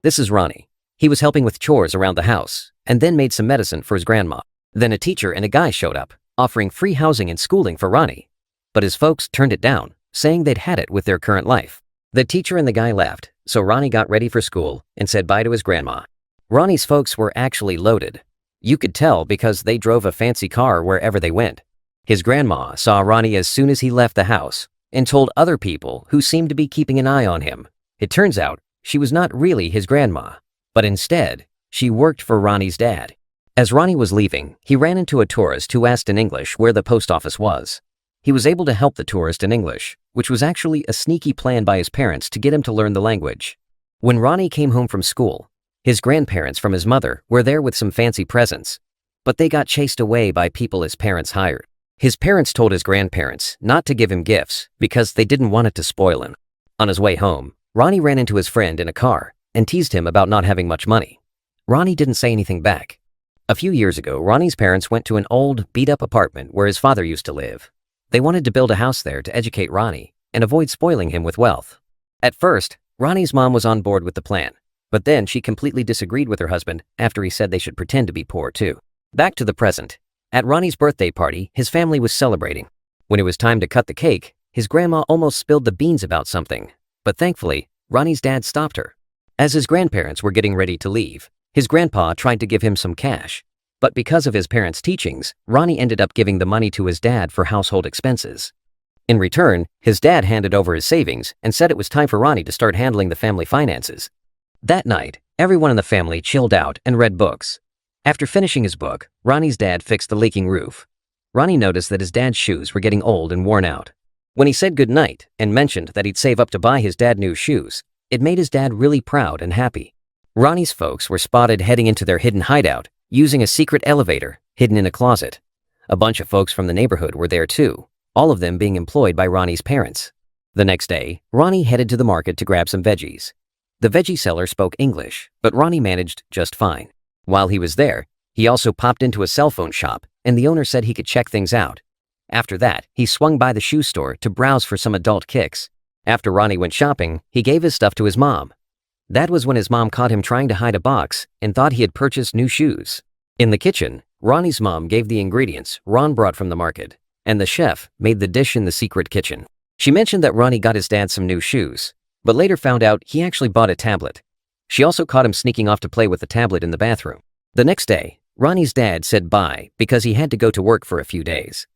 This is Ronnie. He was helping with chores around the house and then made some medicine for his grandma. Then a teacher and a guy showed up, offering free housing and schooling for Ronnie. But his folks turned it down, saying they'd had it with their current life. The teacher and the guy left, so Ronnie got ready for school and said bye to his grandma. Ronnie's folks were actually loaded. You could tell because they drove a fancy car wherever they went. His grandma saw Ronnie as soon as he left the house and told other people who seemed to be keeping an eye on him. It turns out she was not really his grandma, but instead, she worked for Ronnie's dad. As Ronnie was leaving, he ran into a tourist who asked in English where the post office was. He was able to help the tourist in English, which was actually a sneaky plan by his parents to get him to learn the language. When Ronnie came home from school, his grandparents from his mother were there with some fancy presents, but they got chased away by people his parents hired. His parents told his grandparents not to give him gifts because they didn't want it to spoil him. On his way home, Ronnie ran into his friend in a car and teased him about not having much money. Ronnie didn't say anything back. A few years ago, Ronnie's parents went to an old, beat-up apartment where his father used to live. They wanted to build a house there to educate Ronnie and avoid spoiling him with wealth. At first, Ronnie's mom was on board with the plan, but then she completely disagreed with her husband after he said they should pretend to be poor too. Back to the present. At Ronnie's birthday party, his family was celebrating. When it was time to cut the cake, his grandma almost spilled the beans about something, but thankfully, Ronnie's dad stopped her. As his grandparents were getting ready to leave, his grandpa tried to give him some cash, but because of his parents' teachings, Ronnie ended up giving the money to his dad for household expenses. In return, his dad handed over his savings and said it was time for Ronnie to start handling the family finances. That night, everyone in the family chilled out and read books. After finishing his book, Ronnie's dad fixed the leaking roof. Ronnie noticed that his dad's shoes were getting old and worn out. When he said goodnight and mentioned that he'd save up to buy his dad new shoes, it made his dad really proud and happy. Ronnie's folks were spotted heading into their hidden hideout, using a secret elevator hidden in a closet. A bunch of folks from the neighborhood were there too, all of them being employed by Ronnie's parents. The next day, Ronnie headed to the market to grab some veggies. The veggie seller spoke English, but Ronnie managed just fine. While he was there, he also popped into a cell phone shop, and the owner said he could check things out. After that, he swung by the shoe store to browse for some adult kicks. After Ronnie went shopping, he gave his stuff to his mom. That was when his mom caught him trying to hide a box and thought he had purchased new shoes. In the kitchen, Ronnie's mom gave the ingredients Ron brought from the market, and the chef made the dish in the secret kitchen. She mentioned that Ronnie got his dad some new shoes, but later found out he actually bought a tablet. She also caught him sneaking off to play with the tablet in the bathroom. The next day, Ronnie's dad said bye because he had to go to work for a few days.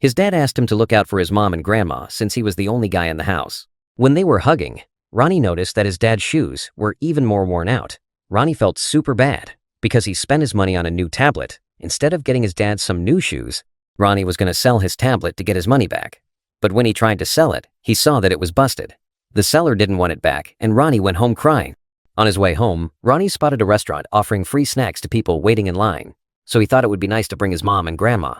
His dad asked him to look out for his mom and grandma since he was the only guy in the house. When they were hugging, Ronnie noticed that his dad's shoes were even more worn out. Ronnie felt super bad because he spent his money on a new tablet. Instead of getting his dad some new shoes, Ronnie was going to sell his tablet to get his money back. But when he tried to sell it, he saw that it was busted. The seller didn't want it back, and Ronnie went home crying. On his way home, Ronnie spotted a restaurant offering free snacks to people waiting in line, so he thought it would be nice to bring his mom and grandma.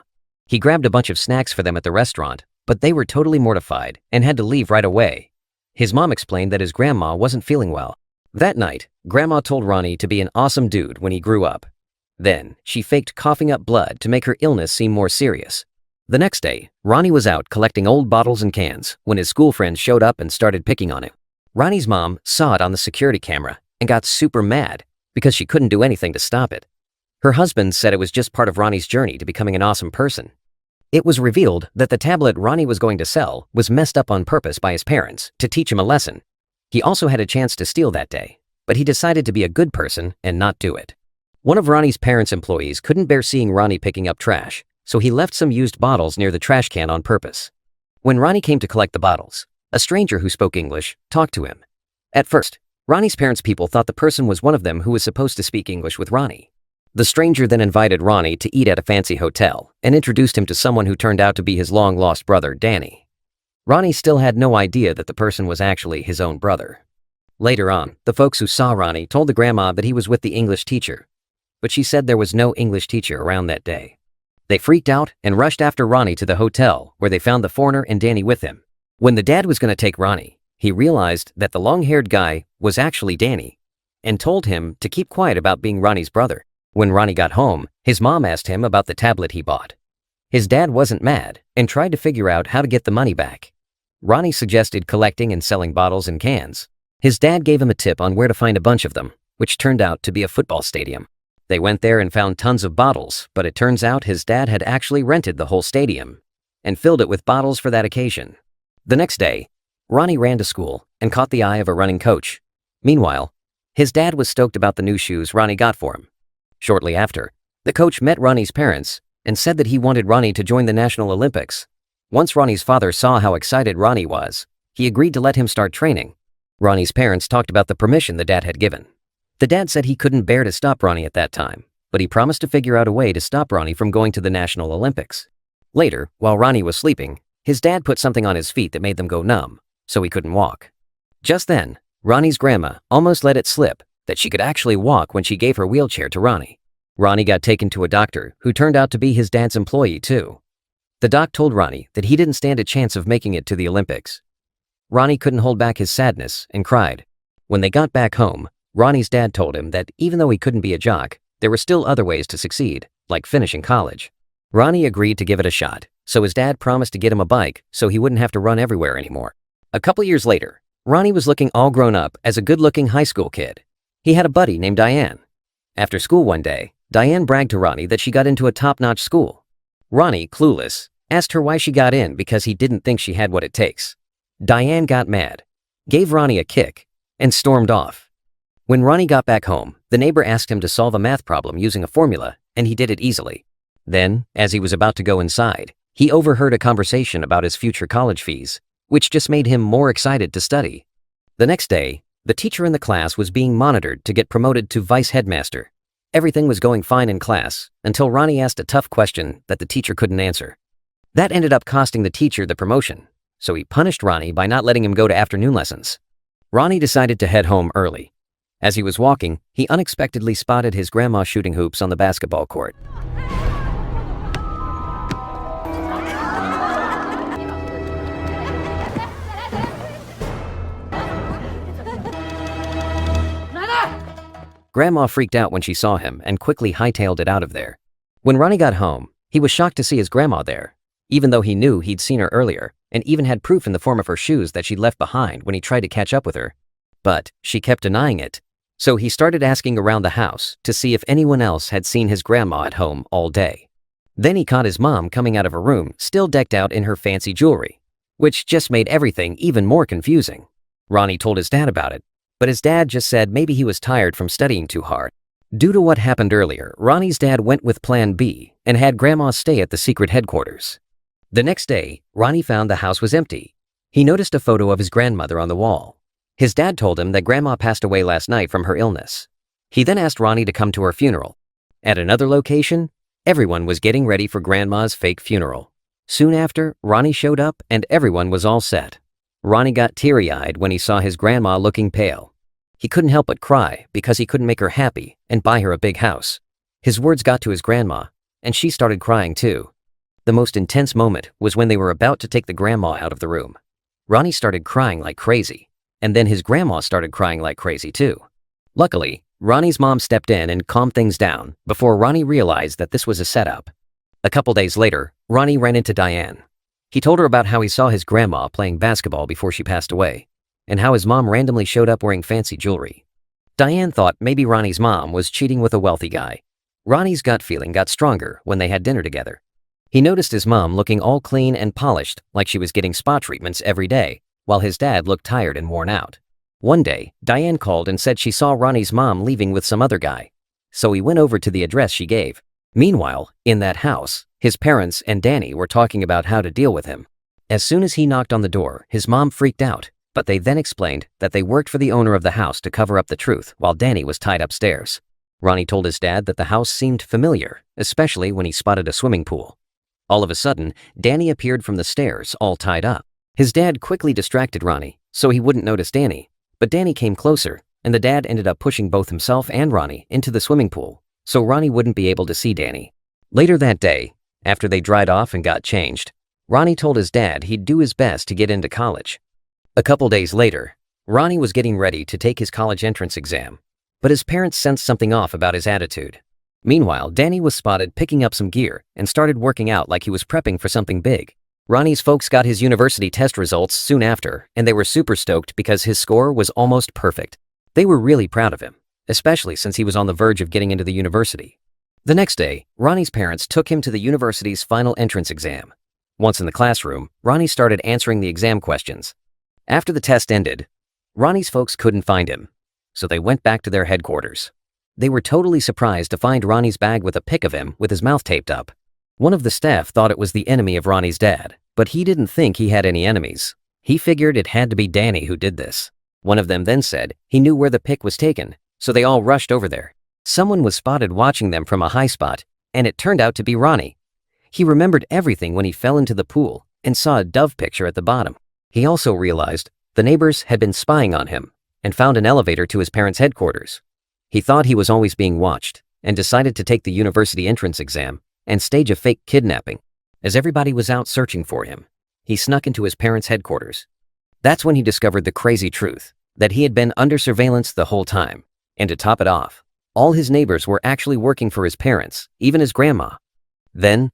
He grabbed a bunch of snacks for them at the restaurant, but they were totally mortified and had to leave right away. His mom explained that his grandma wasn't feeling well. That night, Grandma told Ronnie to be an awesome dude when he grew up. Then, she faked coughing up blood to make her illness seem more serious. The next day, Ronnie was out collecting old bottles and cans when his school friends showed up and started picking on him. Ronnie's mom saw it on the security camera and got super mad because she couldn't do anything to stop it. Her husband said it was just part of Ronnie's journey to becoming an awesome person. It was revealed that the tablet Ronnie was going to sell was messed up on purpose by his parents to teach him a lesson. He also had a chance to steal that day, but he decided to be a good person and not do it. One of Ronnie's parents' employees couldn't bear seeing Ronnie picking up trash, so he left some used bottles near the trash can on purpose. When Ronnie came to collect the bottles, a stranger who spoke English talked to him. At first, Ronnie's parents' people thought the person was one of them who was supposed to speak English with Ronnie. The stranger then invited Ronnie to eat at a fancy hotel and introduced him to someone who turned out to be his long-lost brother, Danny. Ronnie still had no idea that the person was actually his own brother. Later on, the folks who saw Ronnie told the grandma that he was with the English teacher, but she said there was no English teacher around that day. They freaked out and rushed after Ronnie to the hotel where they found the foreigner and Danny with him. When the dad was going to take Ronnie, he realized that the long-haired guy was actually Danny and told him to keep quiet about being Ronnie's brother. When Ronnie got home, his mom asked him about the tablet he bought. His dad wasn't mad and tried to figure out how to get the money back. Ronnie suggested collecting and selling bottles and cans. His dad gave him a tip on where to find a bunch of them. which turned out to be a football stadium. They went there and found tons of bottles, but it turns out his dad had actually rented the whole stadium and filled it with bottles for that occasion. The next day, Ronnie ran to school and caught the eye of a running coach. Meanwhile, his dad was stoked about the new shoes Ronnie got for him. Shortly after, the coach met Ronnie's parents and said that he wanted Ronnie to join the National Olympics. Once Ronnie's father saw how excited Ronnie was, he agreed to let him start training. Ronnie's parents talked about the permission the dad had given. The dad said he couldn't bear to stop Ronnie at that time, but he promised to figure out a way to stop Ronnie from going to the National Olympics. Later, while Ronnie was sleeping, his dad put something on his feet that made them go numb, so he couldn't walk. Just then, Ronnie's grandma almost let it slip that she could actually walk when she gave her wheelchair to Ronnie. Ronnie got taken to a doctor who turned out to be his dad's employee too. The doc told Ronnie that he didn't stand a chance of making it to the Olympics. Ronnie couldn't hold back his sadness and cried. When they got back home, Ronnie's dad told him that even though he couldn't be a jock, there were still other ways to succeed, like finishing college. Ronnie agreed to give it a shot, so his dad promised to get him a bike so he wouldn't have to run everywhere anymore. A couple years later, Ronnie was looking all grown up as a good-looking high school kid. He had a buddy named Diane. After school one day, Diane bragged to Ronnie that she got into a top-notch school. Ronnie, clueless, asked her why she got in because he didn't think she had what it takes. Diane got mad, gave Ronnie a kick, and stormed off. When Ronnie got back home, the neighbor asked him to solve a math problem using a formula, and he did it easily. Then, as he was about to go inside, he overheard a conversation about his future college fees, which just made him more excited to study. The next day, the teacher in the class was being monitored to get promoted to vice headmaster. Everything was going fine in class until Ronnie asked a tough question that the teacher couldn't answer. That ended up costing the teacher the promotion, so he punished Ronnie by not letting him go to afternoon lessons. Ronnie decided to head home early. As he was walking, he unexpectedly spotted his grandma shooting hoops on the basketball court. Grandma freaked out when she saw him and quickly hightailed it out of there. When Ronnie got home, he was shocked to see his grandma there, even though he knew he'd seen her earlier and even had proof in the form of her shoes that she'd left behind when he tried to catch up with her. But she kept denying it, so he started asking around the house to see if anyone else had seen his grandma at home all day. Then he caught his mom coming out of her room still decked out in her fancy jewelry, which just made everything even more confusing. Ronnie told his dad about it, but his dad just said maybe he was tired from studying too hard. Due to what happened earlier, Ronnie's dad went with Plan B and had Grandma stay at the secret headquarters. The next day, Ronnie found the house was empty. He noticed a photo of his grandmother on the wall. His dad told him that Grandma passed away last night from her illness. He then asked Ronnie to come to her funeral. At another location, everyone was getting ready for Grandma's fake funeral. Soon after, Ronnie showed up and everyone was all set. Ronnie got teary-eyed when he saw his grandma looking pale. He couldn't help but cry because he couldn't make her happy and buy her a big house. His words got to his grandma, and she started crying too. The most intense moment was when they were about to take the grandma out of the room. Ronnie started crying like crazy, and then his grandma started crying like crazy too. Luckily, Ronnie's mom stepped in and calmed things down before Ronnie realized that this was a setup. A couple days later, Ronnie ran into Diane. He told her about how he saw his grandma playing basketball before she passed away, and how his mom randomly showed up wearing fancy jewelry. Diane thought maybe Ronnie's mom was cheating with a wealthy guy. Ronnie's gut feeling got stronger when they had dinner together. He noticed his mom looking all clean and polished like she was getting spa treatments every day, while his dad looked tired and worn out. One day, Diane called and said she saw Ronnie's mom leaving with some other guy, so he went over to the address she gave. Meanwhile, in that house, his parents and Danny were talking about how to deal with him. As soon as he knocked on the door, his mom freaked out, but they then explained that they worked for the owner of the house to cover up the truth while Danny was tied upstairs. Ronnie told his dad that the house seemed familiar, especially when he spotted a swimming pool. All of a sudden, Danny appeared from the stairs, all tied up. His dad quickly distracted Ronnie, so he wouldn't notice Danny, but Danny came closer, and the dad ended up pushing both himself and Ronnie into the swimming pool, so Ronnie wouldn't be able to see Danny. Later that day, after they dried off and got changed, Ronnie told his dad he'd do his best to get into college. A couple days later, Ronnie was getting ready to take his college entrance exam, but his parents sensed something off about his attitude. Meanwhile, Danny was spotted picking up some gear and started working out like he was prepping for something big. Ronnie's folks got his university test results soon after, and they were super stoked because his score was almost perfect. They were really proud of him. especially since he was on the verge of getting into the university. The next day, Ronnie's parents took him to the university's final entrance exam. Once in the classroom, Ronnie started answering the exam questions. After the test ended, Ronnie's folks couldn't find him, so they went back to their headquarters. They were totally surprised to find Ronnie's bag with a pic of him with his mouth taped up. One of the staff thought it was the enemy of Ronnie's dad, but he didn't think he had any enemies. He figured it had to be Danny who did this. One of them then said he knew where the pic was taken, so they all rushed over there. Someone was spotted watching them from a high spot, and it turned out to be Ronnie. He remembered everything when he fell into the pool and saw a dove picture at the bottom. He also realized the neighbors had been spying on him and found an elevator to his parents' headquarters. He thought he was always being watched and decided to take the university entrance exam and stage a fake kidnapping. As everybody was out searching for him, he snuck into his parents' headquarters. That's when he discovered the crazy truth, that he had been under surveillance the whole time. And to top it off, all his neighbors were actually working for his parents, even his grandma. Then,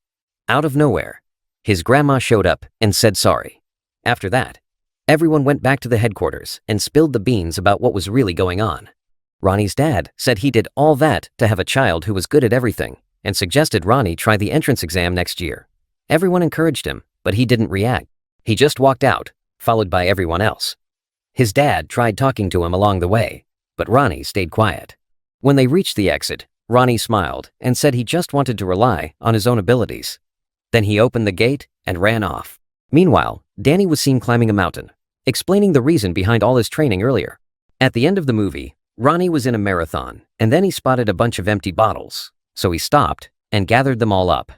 out of nowhere, his grandma showed up and said sorry. After that, everyone went back to the headquarters and spilled the beans about what was really going on. Ronnie's dad said he did all that to have a child who was good at everything and suggested Ronnie try the entrance exam next year. Everyone encouraged him, but he didn't react. He just walked out, followed by everyone else. His dad tried talking to him along the way, but Ronnie stayed quiet. When they reached the exit, Ronnie smiled and said he just wanted to rely on his own abilities. Then he opened the gate and ran off. Meanwhile, Danny was seen climbing a mountain, explaining the reason behind all his training earlier. At the end of the movie, Ronnie was in a marathon, and then he spotted a bunch of empty bottles, so he stopped and gathered them all up.